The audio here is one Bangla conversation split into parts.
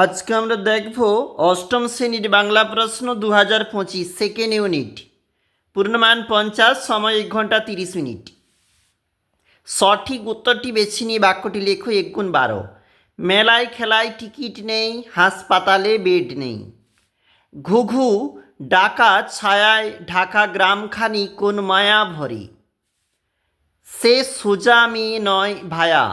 আজকে আমরা দেখব অষ্টম শ্রেণীর বাংলা প্রশ্ন 2025 সেকেন্ড ইউনিট। পূর্ণমান 50, সময় 1 ঘন্টা 30 মিনিট। সঠিক উত্তরটি বেছে নিয়ে বাক্যটি লেখো 1 × 12। মেলায় খেলায় টিকিট নেই, হাসপাতালে বেড নেই। ঘুঘু ডাকা ছায়ায় ঢাকা গ্রামখানি কোন মায়া ভরে। সে সোজা মেয়ে নয় ভায়া,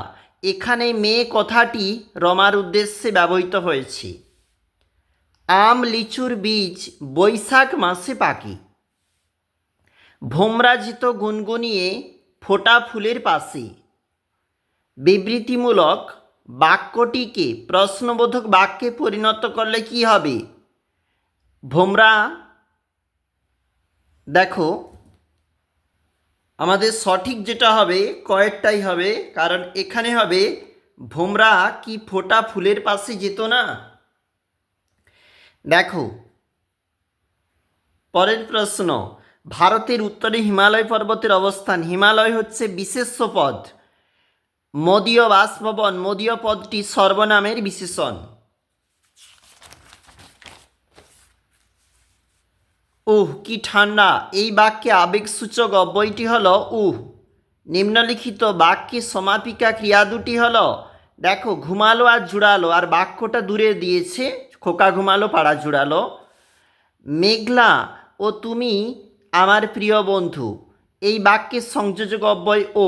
এখানে মেয়ে কথাটি রমার উদ্দেশ্যে ব্যবহৃত হয়েছে। আম লিচুর বীজ বৈশাখ মাসে পাকে। ভোমরাজিত গুনগুনিয়ে ফোটা ফুলের পাশে। বিবৃতিমূলক বাক্যটিকে প্রশ্নবোধক বাক্যে পরিণত করলে কি হবে? ভোমরা, দেখো আমাদের সঠিক যেটা হবে কয়েকটাই হবে, কারণ এখানে হবে ভোমরা কি ফোটা ফুলের পাশে যেত না। দেখো পরের প্রশ্ন, ভারতের উত্তরে হিমালয় পর্বতের অবস্থান। হিমালয় হচ্ছে বিশেষ্য পদ। মদীয় বাসভবন, মদীয় পদটি সর্বনামের বিশেষণ। উহ কি ঠান্ডা, এই বাক্যে আবেগসূচক অব্যয়টি হলো উহ। নিম্নলিখিত বাক্যে সমাপিকা ক্রিয়া দুটি হলো, দেখো ঘুমালো আর জুড়ালো, আর বাক্যটা দূরে দিয়েছে, খোকা ঘুমালো পাড়া জুড়ালো। মেঘলা ও তুমি আমার প্রিয় বন্ধু, এই বাক্যের সংযোজক অব্যয় ও।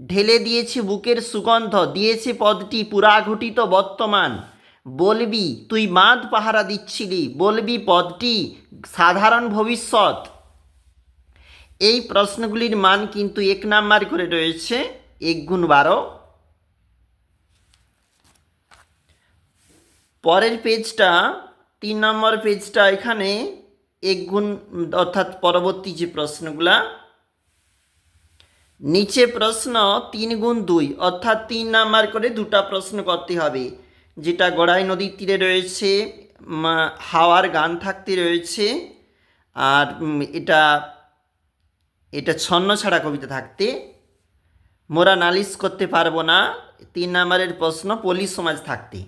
ঢেলে দিয়েছে বুকের সুগন্ধ, দিয়েছে পদটি পুরাঘটিত বর্তমান। বলবি তুই বাঁধ পাহারা দিচ্ছিলি, বলবি পদটি সাধারণ ভবিষ্যৎ। এই প্রশ্নগুলির মান কিন্তু 1 নাম্বার করে রয়েছে 1 × 12। পরের পেজটা 3 নম্বর পেজটা, এখানে 1 অর্থাৎ পরবর্তী যে প্রশ্নগুলা নিচে প্রশ্ন 3 × 2 অর্থাৎ 3 নাম্বার করে 2টা প্রশ্ন করতে হবে। যেটা গড়াই নদীর তীরে রয়েছে, হাওয়ার গান থাকতে রয়েছে, আর এটা ছন্ন ছাড়া কবিতা থাকতে। মোরা নালিশ করতে পারবো না 3 নাম্বারের প্রশ্ন, পল্লী সমাজ থাকতে।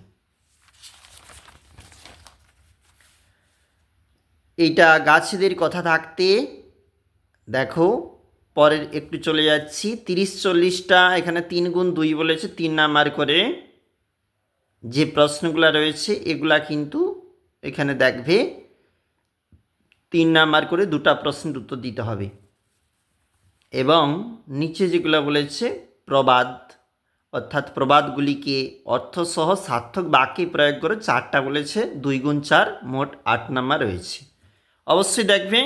এইটা গাছেদের কথা থাকতে। দেখো পরের একটু চলে যাচ্ছি, 30-40টা এখানে 3 × 2 বলেছে 3 নাম্বার করে। যে প্রশ্নগুলো রয়েছে এগুলা কিন্তু এখানে দেখবে 3 নাম্বার করে 2টা প্রশ্নের উত্তর দিতে হবে। এবং নিচে যেগুলো বলেছে প্রবাদ, অর্থাৎ প্রবাদগুলিকে অর্থসহ সার্থক বাক্যে প্রয়োগ করে 4টা বলেছে, 2 × 4 মোট 8 নাম্বার রয়েছে। অবশ্যই দেখবে।